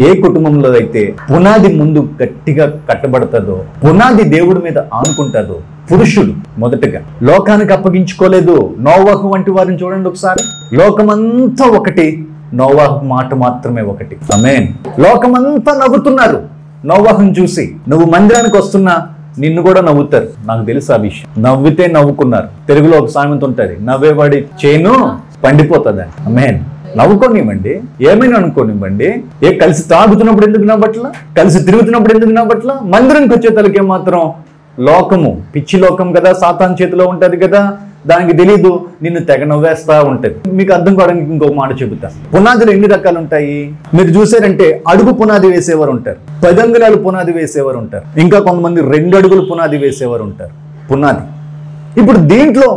ఏ కుటుంబంలో అయితే పునాది ముందు గట్టిగా కట్టబడుతుందో, పునాది దేవుడి మీద ఆనుకుంటుందో, పురుషుడు మొదటగా లోకానికి అప్పగించుకోలేదు. నోవాహు వంటి వారిని చూడండి ఒకసారి. లోకమంతా ఒకటి, నోవాహు మాట మాత్రమే ఒకటి. ఆమేన్. లోకమంతా నవ్వుతున్నారు నోవాహుని చూసి. నువ్వు మందిరానికి వస్తున్నా నిన్ను కూడా నవ్వుతారు. నాకు తెలుసు ఆ విషయం. నవ్వితే నవ్వుకున్నారు. తెలుగులో ఒక సామెత ఉంటుంది, నవ్వేవాడి చేను పండిపోతుందని. ఆమేన్. నవ్వుకోనివ్వండి, ఏమైనా అనుకోనివ్వండి. కలిసి తాగుతున్నప్పుడు ఎందుకు నవ్వట్లా, కలిసి తిరుగుతున్నప్పుడు ఎందుకు నవ్వట్లా? మందిరానికి వచ్చే తలకే మాత్రం లోకము, పిచ్చి లోకం కదా, సాతాను చేతిలో ఉంటది కదా, దానికి తెలీదు, నిన్ను తెగ నవ్వేస్తా ఉంటది. మీకు అర్థం కావడానికి ఇంకొక మాట చెబుతా. పునాదులు ఎన్ని రకాలు ఉంటాయి మీరు చూసారంటే, అడుగు పునాది వేసేవారు ఉంటారు, 10 అంగుళాలు పునాది వేసేవారు ఉంటారు, ఇంకా కొంతమంది 2 అడుగులు పునాది వేసేవారు ఉంటారు. పునాది ఇప్పుడు దీంట్లో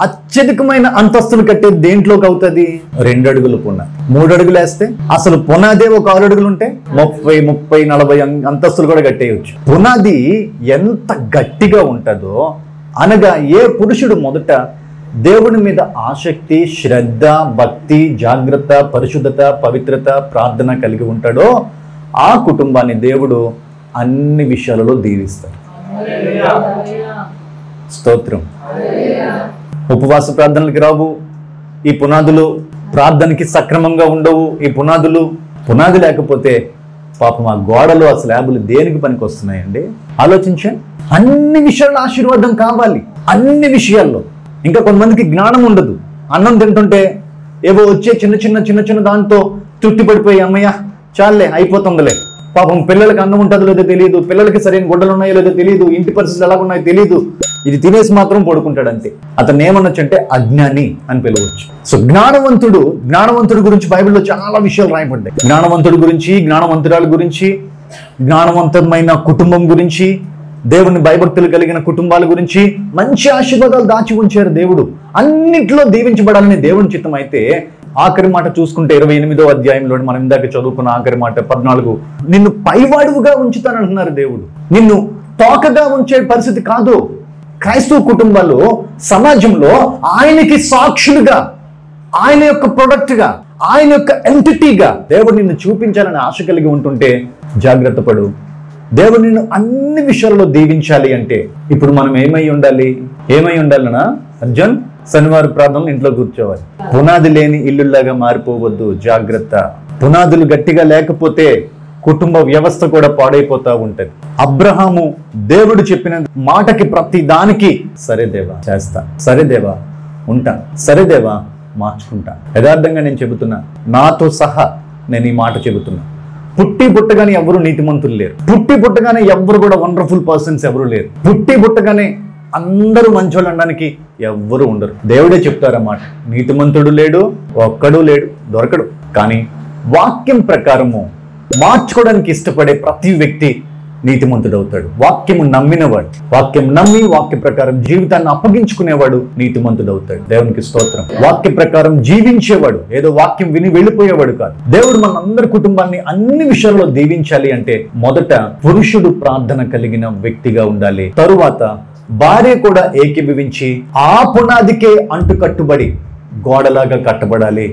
అత్యధికమైన అంతస్తులు కట్టే దేంట్లోకి అవుతుంది? 2 అడుగులు పునాది. 3 అడుగులు వేస్తే అసలు పునాదే ఒక 6 అడుగులు ఉంటే 30, 40 అంతస్తులు కూడా కట్టేయచ్చు. పునాది ఎంత గట్టిగా ఉంటుందో, అనగా ఏ పురుషుడు మొదట దేవుని మీద ఆసక్తి, శ్రద్ధ, భక్తి, జాగ్రత్త, పరిశుద్ధత, పవిత్రత, ప్రార్థన కలిగి ఉంటాడో ఆ కుటుంబాన్ని దేవుడు అన్ని విషయాలలో దీవిస్తాడు. స్తోత్రం. ఉపవాస ప్రార్థనలకి రావు ఈ పునాదులు, ప్రార్థనకి సక్రమంగా ఉండవు ఈ పునాది లేకపోతే పాపం ఆ గోడలు, ఆ స్లాబులు దేనికి పనికి వస్తున్నాయండి? ఆలోచించండి. అన్ని విషయాల్లో ఆశీర్వాదం కావాలి, అన్ని విషయాల్లో. ఇంకా కొంతమందికి జ్ఞానం ఉండదు. అన్నం తింటుంటే ఏవో వచ్చే చిన్న చిన్న దాంతో తృప్తి పడిపోయి, అమ్మయ్య చాలే అయిపోతుందిలే. పాపం పిల్లలకి అన్నం ఉంటుందో లేదో తెలియదు, పిల్లలకి సరైన గుడ్డలు ఉన్నాయో లేదో తెలియదు, ఇంటి పరిస్థితులు ఎలా ఉన్నాయో తెలియదు, ఇది తినేసి మాత్రం పడుకుంటాడు అంతే. అతను ఏమనొచ్చు అంటే అజ్ఞాని అని పిలవచ్చు. సో జ్ఞానవంతుడు గురించి బైబిల్లో చాలా విషయాలు రాయబడ్డాయి. జ్ఞానవంతుడి గురించి, జ్ఞానవంతురాల గురించి, జ్ఞానవంతమైన కుటుంబం గురించి, దేవుని భయభక్తులు కలిగిన కుటుంబాల గురించి మంచి ఆశీర్వాదాలు దాచి ఉంచారు దేవుడు. అన్నిట్లో దీవించబడాలని దేవుని చిత్తం అయితే, ఆఖరి మాట చూసుకుంటే 28వ అధ్యాయంలో మనం ఇందాక చదువుకున్న ఆఖరి మాట 14, నిన్ను పైవాడుగా ఉంచుతానంటున్నారు దేవుడు. నిన్ను తోకగా ఉంచే పరిస్థితి కాదు. క్రైస్తవ కుటుంబాలు సమాజంలో ఆయనకి సాక్షులుగా, ఆయన యొక్క ప్రొడక్ట్గా, ఆయన యొక్క ఎంటిటీగా దేవుడు నిన్ను చూపించాలని ఆశ కలిగి ఉంటుంటే జాగ్రత్త పడు. దేవుడు నిన్ను అన్ని విషయాల్లో దీవించాలి అంటే ఇప్పుడు మనం ఏమై ఉండాలనా అర్జున్? శనివారం ప్రార్థనలు ఇంట్లో కూర్చోవాలి. పునాది లేని ఇల్లులాగా మారిపోవద్దు, జాగ్రత్త. పునాదులు గట్టిగా లేకపోతే కుటుంబ వ్యవస్థ కూడా పాడైపోతా ఉంటది. అబ్రహాము దేవుడు చెప్పిన మాటకి ప్రతి దానికి సరే దేవా చేస్తా, సరే దేవా ఉంటా, సరే దేవా మార్చుకుంటా. యథార్థంగా నేను చెబుతున్నా, నాతో సహా నేను ఈ మాట చెబుతున్నా. పుట్టగానే ఎవరు నీతిమంతులు లేరు. పుట్టగానే ఎవరు కూడా వండర్ఫుల్ పర్సన్స్ ఎవరు లేరు. పుట్టగానే అందరూ మంచోళ్ళు అనడానికి ఎవ్వరు ఉండరు. దేవుడే చెప్తారన్నమాట, నీతిమంతుడు లేడు, ఒక్కడు లేడు, దొరకడు. కానీ వాక్యం ప్రకారము మార్చుకోవడానికి ఇష్టపడే ప్రతి వ్యక్తి నీతిమంతుడు అవుతాడు. వాక్యము నమ్మినవాడు, వాక్యం నమ్మి వాక్య ప్రకారం జీవితాన్ని అప్పగించుకునేవాడు నీతిమంతుడు అవుతాడు. దేవునికి స్తోత్రం. వాక్య ప్రకారం జీవించేవాడు, ఏదో వాక్యం విని వెళ్ళిపోయేవాడు కాదు. దేవుడు మన అందరి కుటుంబాన్ని అన్ని విషయాల్లో దీవించాలి అంటే మొదట పురుషుడు ప్రార్థన కలిగిన వ్యక్తిగా ఉండాలి. తరువాత భార్య కూడా ఏకీభవించి ఆ పునాదికే అంటుకట్టుబడి గోడలాగా కట్టబడాలి.